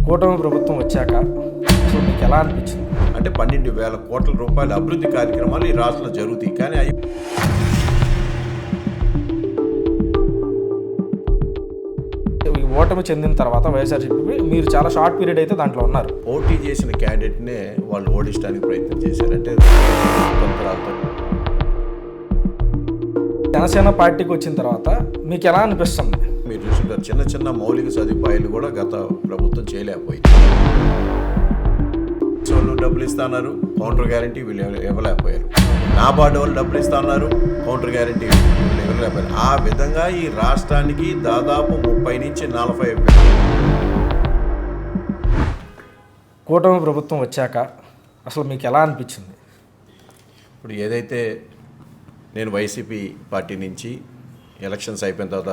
కూటమి ప్రభుత్వం వచ్చాక సో మీకు ఎలా అనిపించింది? అంటే 12,000 కోట్ల రూపాయల అభివృద్ధి కార్యక్రమాలు ఈ రాష్ట్రంలో జరుగుతాయి. కానీ అవి ఈ ఓటమి చెందిన తర్వాత వైఎస్ఆర్సీపీ మీరు చాలా షార్ట్ పీరియడ్ అయితే దాంట్లో ఉన్నారు. పోటీ చేసిన క్యాండిడేట్నే వాళ్ళు ఓడించడానికి ప్రయత్నం చేశారు. అంటే జనసేన పార్టీకి వచ్చిన తర్వాత మీకు ఎలా అనిపిస్తుంది? మీరు చూసుకుంటారు, చిన్న చిన్న మౌలిక సదుపాయాలు కూడా గత ప్రభుత్వం చేయలేకపోయింది. వాళ్ళు డబ్బులు ఇస్తున్నారు, కౌంటర్ గ్యారంటీ వీళ్ళు ఇవ్వలేకపోయారు. నాబార్డు వాళ్ళు డబ్బులు ఇస్తున్నారు, కౌంటర్ గ్యారంటీ వీళ్ళు ఇవ్వలేకపోయారు. ఆ విధంగా ఈ రాష్ట్రానికి దాదాపు 30 నుంచి 40 కూటమి ప్రభుత్వం వచ్చాక అసలు మీకు ఎలా అనిపించింది? ఇప్పుడు ఏదైతే నేను వైసీపీ పార్టీ నుంచి ఎలక్షన్స్ అయిపోయిన తర్వాత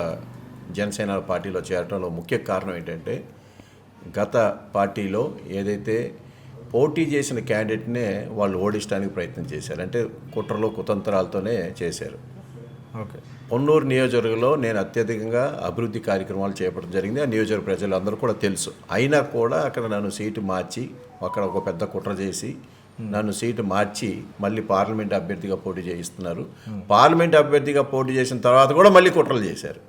జనసేన పార్టీలో చేరడంలో ముఖ్య కారణం ఏంటంటే, గత పార్టీలో ఏదైతే పోటీ చేసిన క్యాండిడేట్నే వాళ్ళు ఓడించడానికి ప్రయత్నం చేశారు. అంటే కుట్రలో కుతంత్రాలతోనే చేశారు. ఓకే. పొన్నూరు నియోజకవర్గంలో నేను అత్యధికంగా అభివృద్ధి కార్యక్రమాలు చేపట్టడం జరిగింది. ఆ నియోజకవర్గ ప్రజలు అందరూ కూడా తెలుసు. అయినా కూడా అక్కడ నన్ను సీటు మార్చి, అక్కడ ఒక పెద్ద కుట్ర చేసి నన్ను సీటు మార్చి మళ్ళీ పార్లమెంట్ అభ్యర్థిగా పోటీ చేయిస్తున్నారు. పార్లమెంట్ అభ్యర్థిగా పోటీ చేసిన తర్వాత కూడా మళ్ళీ కుట్రలు చేశారు.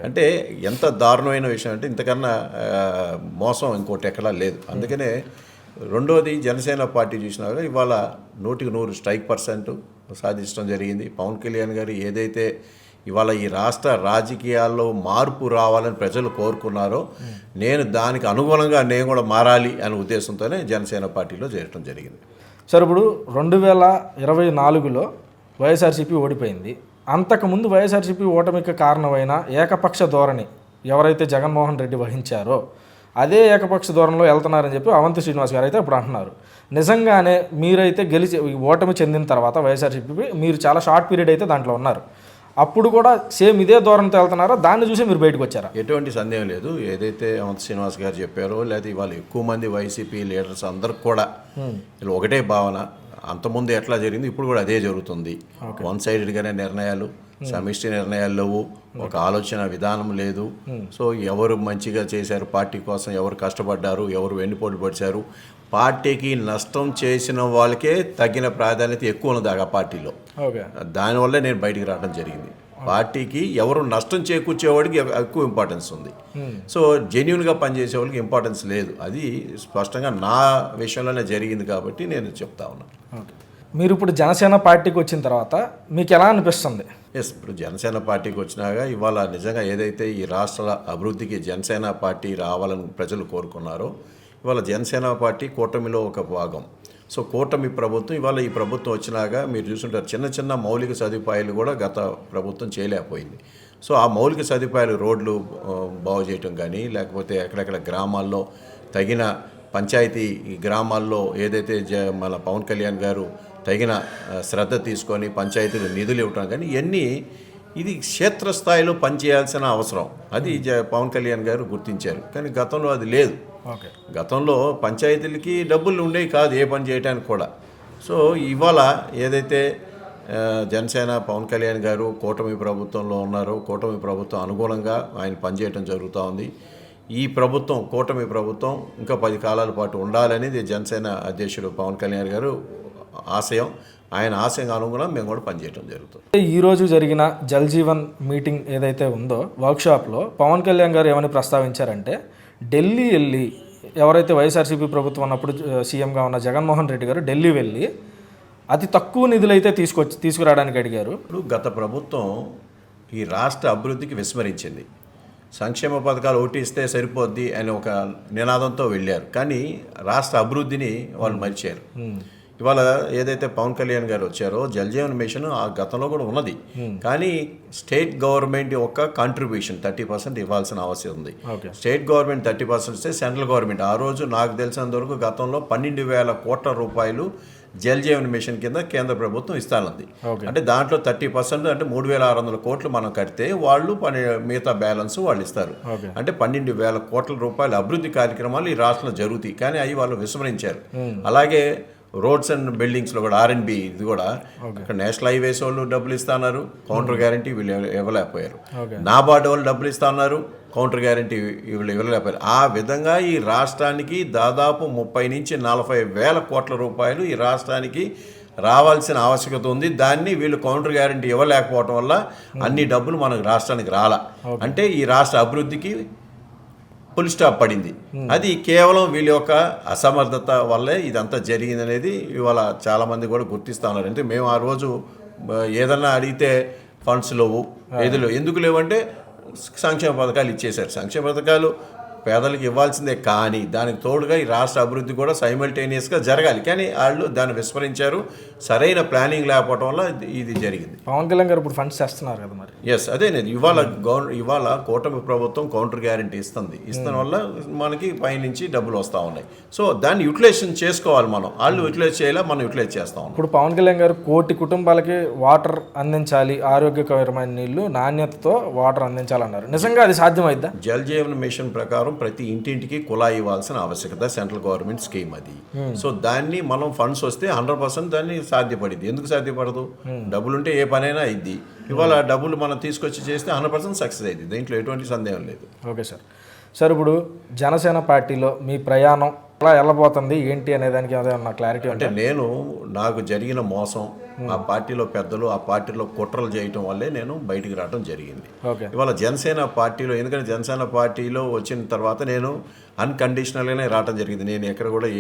అంటే ఎంత దారుణమైన విషయం అంటే, ఇంతకన్నా మోసం ఇంకోటి ఎక్కడా లేదు. అందుకనే రెండోది, జనసేన పార్టీ చూసినాక ఇవాళ 100% స్ట్రైక్ పర్సెంట్ సాధించడం జరిగింది. పవన్ కళ్యాణ్ గారు ఏదైతే ఇవాళ ఈ రాష్ట్ర రాజకీయాల్లో మార్పు రావాలని ప్రజలు కోరుకున్నారో, నేను దానికి అనుగుణంగా నేను కూడా మారాలి అనే ఉద్దేశంతోనే జనసేన పార్టీలో చేరడం జరిగింది. సార్, ఇప్పుడు 2024లో వైఎస్ఆర్సీపీ ఓడిపోయింది. అంతకుముందు వైఎస్ఆర్సీపీ ఓటమికి కారణమైన ఏకపక్ష ధోరణి ఎవరైతే జగన్మోహన్ రెడ్డి వహించారో అదే ఏకపక్ష ధోరణిలో వెళ్తున్నారని చెప్పి అవంతి శ్రీనివాస్ గారు అయితే ఇప్పుడు అంటున్నారు. నిజంగానే మీరైతే ఓటమి చెందిన తర్వాత వైఎస్ఆర్సీపీ మీరు చాలా షార్ట్ పీరియడ్ అయితే దాంట్లో ఉన్నారు. అప్పుడు కూడా సేమ్ ఇదే ధోరణితో వెళ్తున్నారో దాన్ని చూసి మీరు బయటకు వచ్చారా? ఎటువంటి సందేహం లేదు. ఏదైతే అవంతి శ్రీనివాస్ గారు చెప్పారో, లేదా ఇవాళ ఎక్కువ మంది వైసీపీ లీడర్స్ అందరికి కూడా వీళ్ళు ఒకటే భావన. అంతకుముందు ఎట్లా జరిగింది, ఇప్పుడు కూడా అదే జరుగుతుంది. వన్ సైడెడ్గానే నిర్ణయాలు, సమిష్టి నిర్ణయాలు లేవు, ఒక ఆలోచన విధానం లేదు. సో ఎవరు మంచిగా చేశారు పార్టీ కోసం, ఎవరు కష్టపడ్డారు, ఎవరు వెన్నుపోటు పడిచారు, పార్టీకి నష్టం చేసిన వాళ్ళకే తగిన ప్రాధాన్యత ఎక్కువ ఉన్నది ఆ పార్టీలో. దానివల్ల నేను బయటికి రావడం జరిగింది. పార్టీకి ఎవరు నష్టం చేకూర్చేవాడికి ఎక్కువ ఇంపార్టెన్స్ ఉంది. సో జెన్యున్గా పనిచేసే వాళ్ళకి ఇంపార్టెన్స్ లేదు. అది స్పష్టంగా నా విషయంలోనే జరిగింది కాబట్టి నేను చెప్తా ఉన్నాను. మీరు ఇప్పుడు జనసేన పార్టీకి వచ్చిన తర్వాత మీకు ఎలా అనిపిస్తుంది? ఇప్పుడు జనసేన పార్టీకి వచ్చినాక ఇవాళ నిజంగా ఏదైతే ఈ రాష్ట్రాల అభివృద్ధికి జనసేన పార్టీ రావాలని ప్రజలు కోరుకున్నారో, ఇవాళ జనసేన పార్టీ కూటమిలో ఒక భాగం. సో కూటమి ప్రభుత్వం, ఇవాళ ఈ ప్రభుత్వం వచ్చినాక మీరు చూసుంటారు, చిన్న చిన్న మౌలిక సదుపాయాలు కూడా గత ప్రభుత్వం చేయలేకపోయింది. సో ఆ మౌలిక సదుపాయాలు, రోడ్లు బాగు చేయటం కానీ, లేకపోతే ఎక్కడెక్కడ గ్రామాల్లో తగిన పంచాయతీ గ్రామాల్లో ఏదైతే మన పవన్ కళ్యాణ్ గారు తగిన శ్రద్ధ తీసుకొని పంచాయతీలు నిధులు ఇవ్వటం కానీ, ఇవన్నీ ఇది క్షేత్రస్థాయిలో పనిచేయాల్సిన అవసరం. అది పవన్ కళ్యాణ్ గారు గుర్తించారు. కానీ గతంలో అది లేదు. గతంలో పంచాయతీలకి డబ్బులు ఉండేవి కాదు ఏ పని చేయడానికి కూడా. సో ఇవాళ ఏదైతే జనసేన పవన్ కళ్యాణ్ గారు కూటమి ప్రభుత్వంలో ఉన్నారో, కూటమి ప్రభుత్వం అనుగుణంగా ఆయన పనిచేయడం జరుగుతూ ఉంది. ఈ ప్రభుత్వం, కూటమి ప్రభుత్వం ఇంకా 10 కాలాల పాటు ఉండాలనేది జనసేన అధ్యక్షుడు పవన్ కళ్యాణ్ గారు ఆశయం. ఆయన ఆశయం అనుగుణంగా మేము కూడా పనిచేయడం జరుగుతుంది. ఈరోజు జరిగిన జల్ జీవన్ మీటింగ్ ఏదైతే ఉందో, వర్క్షాప్లో పవన్ కళ్యాణ్ గారు ఏమని ప్రస్తావించారంటే, ఢిల్లీ వెళ్ళి ఎవరైతే వైఎస్ఆర్సీపీ ప్రభుత్వం ఉన్నప్పుడు సీఎంగా ఉన్న జగన్మోహన్ రెడ్డి గారు ఢిల్లీ వెళ్ళి అతి తక్కువ నిధులైతే తీసుకురావడానికి అడిగారు. ఇప్పుడు గత ప్రభుత్వం ఈ రాష్ట్ర అభివృద్ధికి విస్మరించింది. సంక్షేమ పథకాలు ఒకటి ఇస్తే సరిపోద్ది అని ఒక నినాదంతో వెళ్ళారు. కానీ రాష్ట్ర అభివృద్ధిని వాళ్ళు మరిచారు. ఇవాళ ఏదైతే పవన్ కళ్యాణ్ గారు వచ్చారో, జల్ జీవన్ మిషన్ ఆ గతంలో కూడా ఉన్నది. కానీ స్టేట్ గవర్నమెంట్ యొక్క కాంట్రిబ్యూషన్ 30% ఇవ్వాల్సిన అవసరం ఉంది. స్టేట్ గవర్నమెంట్ 30% ఇస్తే సెంట్రల్ గవర్నమెంట్ ఆ రోజు నాకు తెలిసినంత వరకు గతంలో 12,000 కోట్ల రూపాయలు జల్ జీవన్ మిషన్ కింద కేంద్ర ప్రభుత్వం ఇస్తానంది. అంటే దాంట్లో 30% అంటే 3,600 కోట్లు మనం కడితే వాళ్ళు మిగతా బ్యాలెన్స్ వాళ్ళు ఇస్తారు. అంటే 12,000 కోట్ల రూపాయల అభివృద్ధి కార్యక్రమాలు ఈ రాష్ట్రంలో జరుగుతాయి. కానీ అవి వాళ్ళు విస్మరించారు. అలాగే రోడ్స్ అండ్ బిల్డింగ్స్లో కూడా R&B ఇది కూడా అక్కడ నేషనల్ హైవేస్ వాళ్ళు డబ్బులు ఇస్తున్నారు, కౌంటర్ గ్యారంటీ వీళ్ళు ఇవ్వలేకపోయారు. నాబార్డు వాళ్ళు డబ్బులు ఇస్తున్నారు, కౌంటర్ గ్యారంటీ ఇవ్వలేకపోయారు. ఆ విధంగా ఈ రాష్ట్రానికి దాదాపు 30 నుంచి 40 వేల కోట్ల రూపాయలు ఈ రాష్ట్రానికి రావాల్సిన ఆవశ్యకత ఉంది. దాన్ని వీళ్ళు కౌంటర్ గ్యారంటీ ఇవ్వలేకపోవడం వల్ల అన్ని డబ్బులు మనకు రాష్ట్రానికి రాలా. అంటే ఈ రాష్ట్ర అభివృద్ధికి ఫుల్ స్టాప్ పడింది. అది కేవలం వీళ్ళ యొక్క అసమర్థత వల్లే ఇదంతా జరిగింది అనేది ఇవాళ చాలామంది కూడా గుర్తిస్తూ ఉన్నారు. అంటే మేము ఆ రోజు ఏదన్నా అడిగితే ఫండ్స్ లేవు, ఎందుకు లేవంటే సంక్షేమ పథకాలు ఇచ్చేశారు. సంక్షేమ పథకాలు పేదలకు ఇవ్వాల్సిందే, కానీ దానికి తోడుగా ఈ రాష్ట్ర అభివృద్ధి కూడా సైమల్టేనియస్గా జరగాలి. కానీ వాళ్ళు దాన్ని విస్మరించారు. సరైన ప్లానింగ్ లేకపోవడం వల్ల ఇది జరిగింది. పవన్ కళ్యాణ్ గారు ఇప్పుడు ఫండ్స్ చేస్తున్నారు కదా మరి. ఎస్, అదేనేది ఇవాళ కూటమి ప్రభుత్వం కౌంటర్ గ్యారంటీ ఇస్తున్న వల్ల మనకి పైనుంచి డబ్బులు వస్తూ ఉన్నాయి. సో దాన్ని యూటిలైజేషన్ చేసుకోవాలి మనం. వాళ్ళు యూటిలైజ్ చేయాలి, మనం యూటిలైజ్ చేస్తాం. ఇప్పుడు పవన్ కళ్యాణ్ గారు 1 కోటి కుటుంబాలకి వాటర్ అందించాలి, ఆరోగ్యకరమైన నీళ్లు నాణ్యతతో వాటర్ అందించాలన్నారు. నిజంగా అది సాధ్యమైద్దా? జల్ జీవన్ మిషన్ ప్రకారం ప్రతి ఇంటింటికి కుళాయి ఇవ్వాల్సిన ఆవశ్యకత సెంట్రల్ గవర్నమెంట్ స్కీమ్ అది. సో దాన్ని మనం ఫండ్స్ వస్తే 100% దాన్ని సాధ్యపడింది. ఎందుకు సాధ్యపడదు? డబ్బులుంటే ఏ పనైనా అయింది. ఇవాళ డబ్బులు మనం తీసుకొచ్చి చేస్తే 100% సక్సెస్ అయింది. దీంట్లో ఎటువంటి సందేహం లేదు. ఓకే సార్ ఇప్పుడు జనసేన పార్టీలో మీ ప్రయాణం ఎలా వెళ్ళబోతుంది ఏంటి అనే దానికి ఏదైనా క్లారిటీ అంటే నాకు జరిగిన మోసం, ఆ పార్టీలో పెద్దలు ఆ పార్టీలో కుట్రలు చేయటం వల్లే నేను బయటికి రావడం జరిగింది. ఇవాళ జనసేన పార్టీలో, ఎందుకంటే జనసేన పార్టీలో వచ్చిన తర్వాత నేను అన్కండిషనల్గానే రావడం జరిగింది. నేను ఎక్కడ కూడా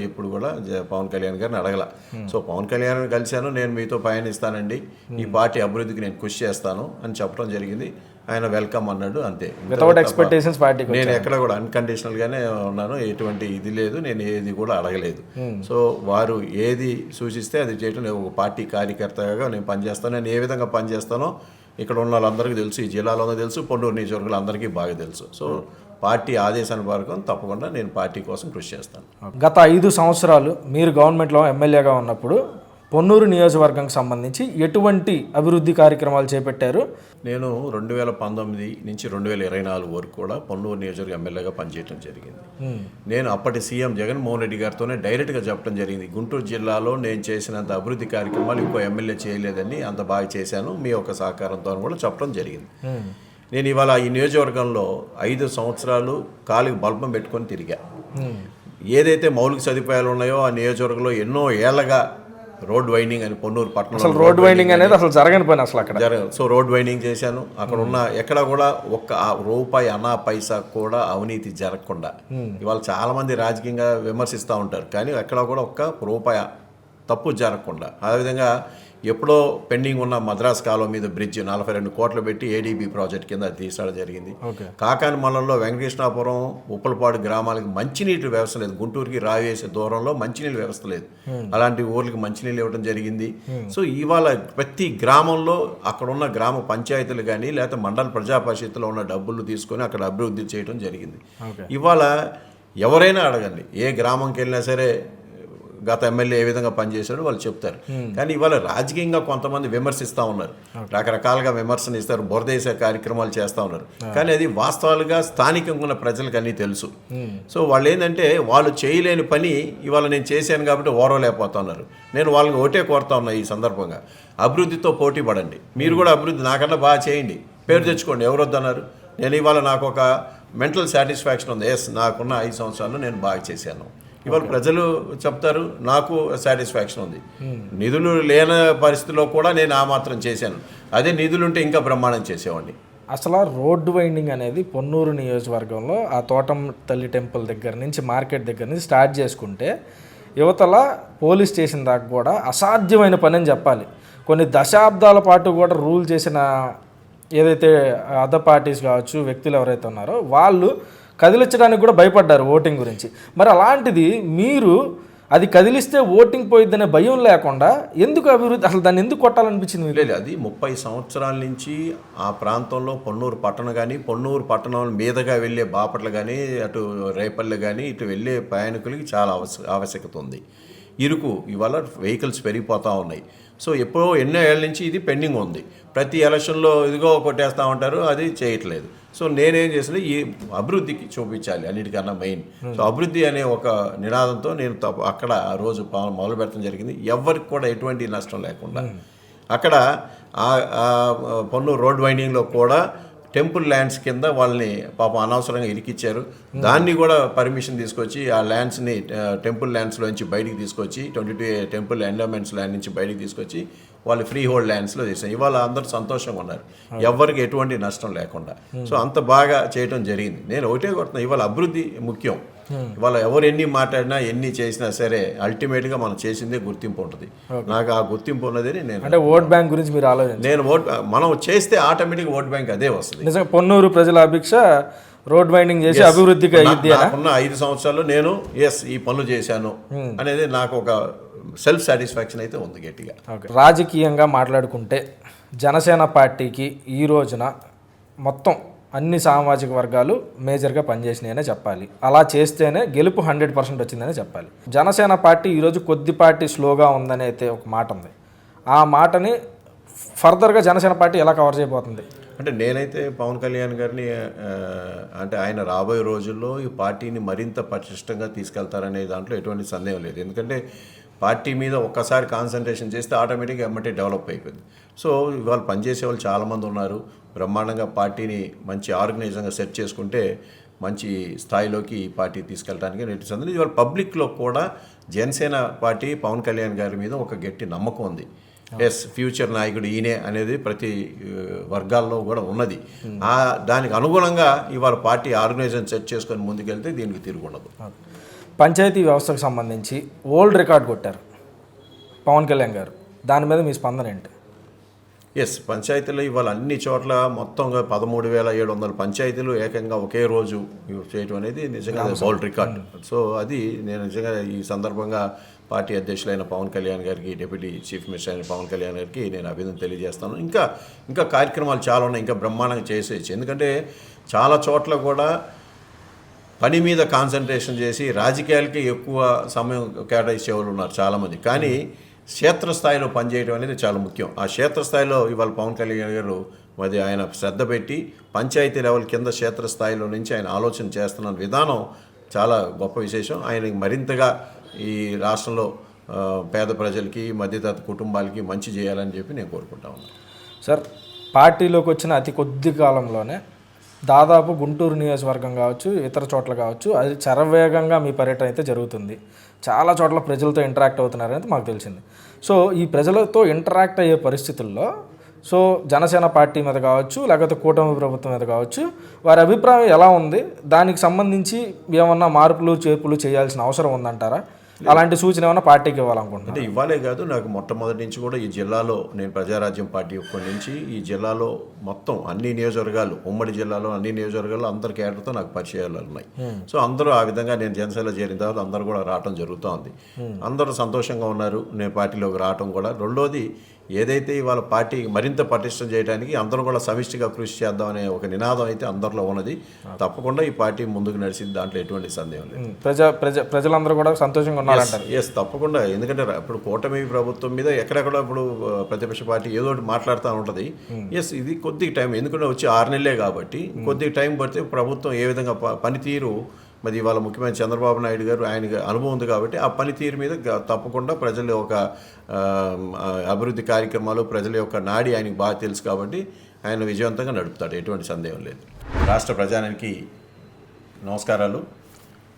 ఎప్పుడు కూడా పవన్ కళ్యాణ్ గారిని అడగల. సో పవన్ కళ్యాణ్ కలిశాను, నేను మీతో పయనిస్తానండి, ఈ పార్టీ అభివృద్ధికి నేను కృషి చేస్తాను అని చెప్పడం జరిగింది. ఆయన వెల్కమ్ అన్నాడు, అంతే. వితౌట్ ఎక్స్పెక్టేషన్స్ పార్టీకి నేను ఎక్కడ కూడా అన్కండిషనల్గానే ఉన్నాను, ఎటువంటి ఇది లేదు, నేను ఏది కూడా అడగలేదు. సో వారు ఏది సూచిస్తే అది చేయటం. నేను ఒక పార్టీ కార్యకర్తగా నేను పనిచేస్తాను. నేను ఏ విధంగా పనిచేస్తానో ఇక్కడ ఉన్న వాళ్ళందరికీ తెలుసు, ఈ జిల్లాలో తెలుసు, పొన్నూరు నియోజకవర్గాలు అందరికీ బాగా తెలుసు. సో పార్టీ ఆదేశానుసారం తప్పకుండా నేను పార్టీ కోసం కృషి చేస్తాను. గత 5 సంవత్సరాలు మీరు గవర్నమెంట్లో ఎమ్మెల్యేగా ఉన్నప్పుడు పొన్నూరు నియోజకవర్గంకి సంబంధించి ఎటువంటి అభివృద్ధి కార్యక్రమాలు చేపట్టారు? నేను 2019 నుంచి 2024 వరకు కూడా పొన్నూరు నియోజకవర్గ ఎమ్మెల్యేగా పనిచేయడం జరిగింది. నేను అప్పటి సీఎం జగన్మోహన్ రెడ్డి గారితోనే డైరెక్ట్గా చెప్పడం జరిగింది, గుంటూరు జిల్లాలో నేను చేసినంత అభివృద్ధి కార్యక్రమాలు ఇంకో ఎమ్మెల్యే చేయలేదని, అంత బాగా చేశాను, మీ యొక్క సహకారంతో కూడా చెప్పడం జరిగింది. నేను ఇవాళ ఈ నియోజకవర్గంలో 5 సంవత్సరాలు కాలికి బల్బం పెట్టుకొని తిరిగా. ఏదైతే మౌలిక సదుపాయాలు ఉన్నాయో ఆ నియోజకవర్గంలో ఎన్నో ఏళ్లగా రోడ్ వైండింగ్ అని, పొన్నూరు పట్టణంలో రోడ్ వైండింగ్ అనేది అసలు జరగని పని అసలు అక్కడ సో రోడ్ వైండింగ్ చేశాను. అక్కడ ఉన్న ఎక్కడ కూడా ఒక్క రూపాయి అనా పైసా కూడా అవినీతి జరగకుండా, ఇవాళ చాలా మంది రాజకీయంగా విమర్శిస్తూ ఉంటారు, కానీ ఎక్కడ కూడా ఒక్క రూపాయి తప్పు జరగకుండా, అదేవిధంగా ఎప్పుడో పెండింగ్ ఉన్న మద్రాస్ కాలువ మీద బ్రిడ్జ్ 42 కోట్లు పెట్టి ఏడీబీ ప్రాజెక్ట్ కింద తీసుకోవడం జరిగింది. కాకాని మండలంలో వెంకటేశ్వరాపురం, ఉప్పలపాడు గ్రామాలకి మంచినీటి వ్యవస్థ లేదు. గుంటూరుకి రావేసే దూరంలో మంచినీళ్ళ వ్యవస్థ లేదు. అలాంటి ఊర్లకి మంచినీళ్ళు ఇవ్వడం జరిగింది. సో ఇవాళ ప్రతి గ్రామంలో అక్కడ ఉన్న గ్రామ పంచాయతీలు కానీ లేకపోతే మండల ప్రజా పరిషత్తులో ఉన్న డబ్బులు తీసుకొని అక్కడ అభివృద్ధి చేయడం జరిగింది. ఇవాళ ఎవరైనా అడగండి, ఏ గ్రామంకి వెళ్ళినా సరే గత ఎమ్మెల్యే ఏ విధంగా పనిచేశాడో వాళ్ళు చెప్తారు. కానీ ఇవాళ రాజకీయంగా కొంతమంది విమర్శిస్తూ ఉన్నారు, రకరకాలుగా విమర్శన ఇస్తారు, బురదేశ కార్యక్రమాలు చేస్తూ ఉన్నారు. కానీ అది వాస్తవాలుగా స్థానికంగా ఉన్న ప్రజలకు అన్నీ తెలుసు. సో వాళ్ళు ఏంటంటే వాళ్ళు చేయలేని పని ఇవాళ నేను చేశాను కాబట్టి ఓరవలేకపోతున్నారు. నేను వాళ్ళని ఒకటే కోరుతా ఉన్నా, ఈ సందర్భంగా అభివృద్ధితో పోటీ పడండి. మీరు కూడా అభివృద్ధి నాకన్నా బాగా చేయండి, పేరు తెచ్చుకోండి, ఎవరు వద్దన్నారు. నేను ఇవాళ నాకు ఒక మెంటల్ సాటిస్ఫాక్షన్ ఉంది, ఎస్ నాకున్న 5 సంవత్సరాలు నేను బాగా చేశాను. ఇవాళ ప్రజలు చెప్తారు, నాకు సాటిస్ఫాక్షన్ ఉంది. నిధులు లేని పరిస్థితిలో కూడా నేను ఆ మాత్రం చేశాను, అదే నిధులుంటే ఇంకా బ్రహ్మాండం చేసేవాడిని. అసలు రోడ్డు వైండింగ్ అనేది పొన్నూరు నియోజకవర్గంలో ఆ తోటం తల్లి టెంపుల్ దగ్గర నుంచి మార్కెట్ దగ్గర నుంచి స్టార్ట్ చేసుకుంటే యువతల పోలీస్ స్టేషన్ దాకా కూడా అసాధ్యమైన పని అని చెప్పాలి. కొన్ని దశాబ్దాల పాటు కూడా రూల్ చేసిన ఏదైతే అదర్ పార్టీస్ కావచ్చు, వ్యక్తులు ఎవరైతే ఉన్నారో వాళ్ళు కదిలించడానికి కూడా భయపడ్డారు ఓటింగ్ గురించి. మరి అలాంటిది మీరు అది కదిలిస్తే ఓటింగ్ పోయిద్దనే భయం లేకుండా ఎందుకు అభివృద్ధి, అసలు దాన్ని ఎందుకు కొట్టాలనిపించింది? లేదు, అది 30 సంవత్సరాల నుంచి ఆ ప్రాంతంలో పొన్నూరు పట్టణం కానీ, పొన్నూరు పట్టణం మీదుగా వెళ్ళే బాపట్ల కానీ, అటు రేపల్లె కానీ ఇటు వెళ్ళే ప్రయాణికులకి చాలా ఆవశ్యకత ఉంది. ఇరుకు ఇవాళ వెహికల్స్ పెరిగిపోతూ ఉన్నాయి. సో ఎప్పుడో ఎన్నో ఏళ్ళ నుంచి ఇది పెండింగ్ ఉంది. ప్రతి ఎలక్షన్లో ఇదిగో కొట్టేస్తూ ఉంటారు, అది చేయట్లేదు. సో నేనేం చేసిన, ఈ అభివృద్ధికి చూపించాలి అన్నిటికన్నా మెయిన్. సో అభివృద్ధి అనే ఒక నినాదంతో నేను అక్కడ ఆ రోజు మొదలు పెట్టడం జరిగింది. ఎవరికి కూడా ఎటువంటి నష్టం లేకుండా. అక్కడ పొన్నూరు రోడ్ వైండింగ్లో కూడా టెంపుల్ ల్యాండ్స్ కింద వాళ్ళని పాపం అనవసరంగా ఇరికిచ్చారు. దాన్ని కూడా పర్మిషన్ తీసుకొచ్చి ఆ ల్యాండ్స్ని టెంపుల్ ల్యాండ్స్లోంచి బయటికి తీసుకొచ్చి 22 టెంపుల్ ఎండోమెంట్స్ ల్యాండ్ నుంచి బయటికి తీసుకొచ్చి వాళ్ళు ఫ్రీ హోల్డ్ ల్యాండ్స్లో చేశారు. ఇవాళ అందరూ సంతోషంగా ఉన్నారు, ఎవరికి ఎటువంటి నష్టం లేకుండా. సో అంత బాగా చేయడం జరిగింది. నేను ఒకటే కొడుతున్నా, ఇవాళ అభివృద్ధి ముఖ్యం. ఇవాళ ఎవరు ఎన్ని మాట్లాడినా ఎన్ని చేసినా సరే అల్టిమేట్గా మనం చేసిందే గుర్తింపు ఉంటుంది. నాకు ఆ గుర్తింపు ఉన్నదని నేను అంటే ఓట్ బ్యాంక్ గురించి మీరు ఆలోచించారు. నేను మనం చేస్తే ఆటోమేటిక్గా ఓట్ బ్యాంక్ అదే వస్తుంది. నిజంగా పొన్నూరు ప్రజల అభిక్ష రోడ్ వైండింగ్ చేసి అభివృద్ధికి అయ్యింది. నాకున్న 5 సంవత్సరాల్లో నేను ఈ పనులు చేశాను అనేది నాకు ఒక సెల్ఫ్ సాటిస్ఫాక్షన్ అయితే ఉంది గట్టిగా. రాజకీయంగా మాట్లాడుకుంటే జనసేన పార్టీకి ఈ రోజున మొత్తం అన్ని సామాజిక వర్గాలు మేజర్గా పనిచేసినాయనే చెప్పాలి. అలా చేస్తేనే గెలుపు 100% వచ్చిందనే చెప్పాలి. జనసేన పార్టీ ఈరోజు కొద్దిపాటి స్లోగా ఉందని అయితే ఒక మాట ఉంది. ఆ మాటని ఫర్దర్గా జనసేన పార్టీ ఎలా కవర్ చేయబోతుంది? అంటే నేనైతే పవన్ కళ్యాణ్ గారిని అంటే ఆయన రాబోయే రోజుల్లో ఈ పార్టీని మరింత పటిష్టంగా తీసుకెళ్తారనే దాంట్లో ఎటువంటి సందేహం లేదు. ఎందుకంటే పార్టీ మీద ఒక్కసారి కాన్సన్ట్రేషన్ చేస్తే ఆటోమేటిక్గా ఎమ్మటే డెవలప్ అయిపోయింది. సో ఇవాళ పనిచేసే వాళ్ళు చాలామంది ఉన్నారు. బ్రహ్మాండంగా పార్టీని మంచి ఆర్గనైజంగా సెట్ చేసుకుంటే మంచి స్థాయిలోకి ఈ పార్టీ తీసుకెళ్ళడానికి నెట్టి సంది. ఇవాళ పబ్లిక్లో కూడా జనసేన పార్టీ పవన్ కళ్యాణ్ గారి మీద ఒక గట్టి నమ్మకం ఉంది. ఫ్యూచర్ నాయకుడు ఈయనే అనేది ప్రతి వర్గాల్లో కూడా ఉన్నది. దానికి అనుగుణంగా ఇవాళ పార్టీ ఆర్గనైజేషన్ సెట్ చేసుకొని ముందుకెళ్తే దీనికి తిరుగుండదు. పంచాయతీ వ్యవస్థకు సంబంధించి ఓల్డ్ రికార్డ్ కొట్టారు పవన్ కళ్యాణ్ గారు, దాని మీద మీ స్పందన ఏంటి? పంచాయతీలో ఇవాళ అన్ని చోట్ల మొత్తంగా 13,700 పంచాయతీలు ఏకంగా ఒకే రోజు చేయడం అనేది నిజంగా ఓల్డ్ రికార్డ్. సో అది నేను నిజంగా ఈ సందర్భంగా పార్టీ అధ్యక్షులైన పవన్ కళ్యాణ్ గారికి, డిప్యూటీ చీఫ్ మినిస్టర్ అయిన పవన్ కళ్యాణ్ గారికి నేను అభినందన తెలియజేస్తాను. ఇంకా కార్యక్రమాలు చాలా ఉన్నాయి, ఇంకా బ్రహ్మాండంగా చేసేయచ్చు. ఎందుకంటే చాలా చోట్ల కూడా పని మీద కాన్సన్ట్రేషన్ చేసి రాజకీయాలకి ఎక్కువ సమయం కేటాయించే వాళ్ళు ఉన్నారు చాలామంది. కానీ క్షేత్రస్థాయిలో పనిచేయడం అనేది చాలా ముఖ్యం. ఆ క్షేత్రస్థాయిలో ఇవాళ పవన్ కళ్యాణ్ గారు మరి ఆయన శ్రద్ధ పెట్టి పంచాయతీ లెవెల్ కింద క్షేత్రస్థాయిలో నుంచి ఆయన ఆలోచన చేస్తున్న విధానం చాలా గొప్ప విశేషం. ఆయనకి మరింతగా ఈ రాష్ట్రంలో పేద ప్రజలకి, మధ్యతరగతి కుటుంబాలకి మంచి చేయాలని చెప్పి నేను కోరుకుంటా ఉన్నాను. సార్, పార్టీలోకి వచ్చిన అతి కొద్ది కాలంలోనే దాదాపు గుంటూరు నియోజకవర్గం కావచ్చు, ఇతర చోట్ల కావచ్చు, అది శరవేగంగా మీ పర్యటన అయితే జరుగుతుంది. చాలా చోట్ల ప్రజలతో ఇంటరాక్ట్ అవుతున్నారనేది మాకు తెలిసింది. సో ఈ ప్రజలతో ఇంటరాక్ట్ అయ్యే పరిస్థితుల్లో సో జనసేన పార్టీ మీద కావచ్చు, లేకపోతే కూటమి ప్రభుత్వం మీద కావచ్చు, వారి అభిప్రాయం ఎలా ఉంది? దానికి సంబంధించి ఏమన్నా మార్పులు చేర్పులు చేయాల్సిన అవసరం ఉందంటారా? అలాంటి సూచన ఏమైనా పార్టీకి ఇవ్వాలనుకుంటున్నాను. అంటే ఇవ్వాలే కాదు, నాకు మొట్టమొదటి నుంచి కూడా ఈ జిల్లాలో నేను ప్రజారాజ్యం పార్టీ ఇప్పటి నుంచి ఈ జిల్లాలో మొత్తం అన్ని నియోజకవర్గాలు, ఉమ్మడి జిల్లాలో అన్ని నియోజకవర్గాల్లో అందరి కేడర్తో నాకు పరిచయాలు ఉన్నాయి. సో అందరూ ఆ విధంగా నేను జనసేనలో చేరిన తర్వాత అందరూ కూడా రావడం జరుగుతూ ఉంది. అందరూ సంతోషంగా ఉన్నారు నేను పార్టీలోకి రావడం కూడా. రెండోది, ఏదైతే ఇవాళ పార్టీ మరింత పటిష్టం చేయడానికి అందరూ కూడా సమిష్టిగా కృషి చేద్దాం అనే ఒక నినాదం అయితే అందరిలో ఉన్నది. తప్పకుండా ఈ పార్టీ ముందుకు నడిచింది, దాంట్లో ఎటువంటి సందేహం లేదు. ప్రజలందరూ కూడా సంతోషంగా ఉన్నారంటారు. తప్పకుండా. ఎందుకంటే ఇప్పుడు కూటమి ప్రభుత్వం మీద ఎక్కడెక్కడ ఇప్పుడు ప్రతిపక్ష పార్టీ ఏదో ఒకటి మాట్లాడుతూ ఉంటుంది. ఇది కొద్ది టైం, ఎందుకంటే వచ్చి 6 నెలలే కాబట్టి కొద్ది టైం పడితే ప్రభుత్వం ఏ విధంగా పనితీరు, మరి ఇవాళ ముఖ్యమంత్రి చంద్రబాబు నాయుడు గారు ఆయనకి అనుభవం ఉంది కాబట్టి ఆ పనితీరు మీద తప్పకుండా ప్రజల యొక్క అభివృద్ధి కార్యక్రమాలు, ప్రజల యొక్క నాడి ఆయనకి బాగా తెలుసు కాబట్టి ఆయన విజయవంతంగా నడుపుతాడు, ఎటువంటి సందేహం లేదు. రాష్ట్ర ప్రజానికి నమస్కారాలు.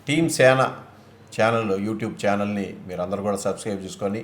టీమ్ సేన ఛానల్ యూట్యూబ్ ఛానల్ని మీరు అందరూ కూడా సబ్స్క్రైబ్ చేసుకొని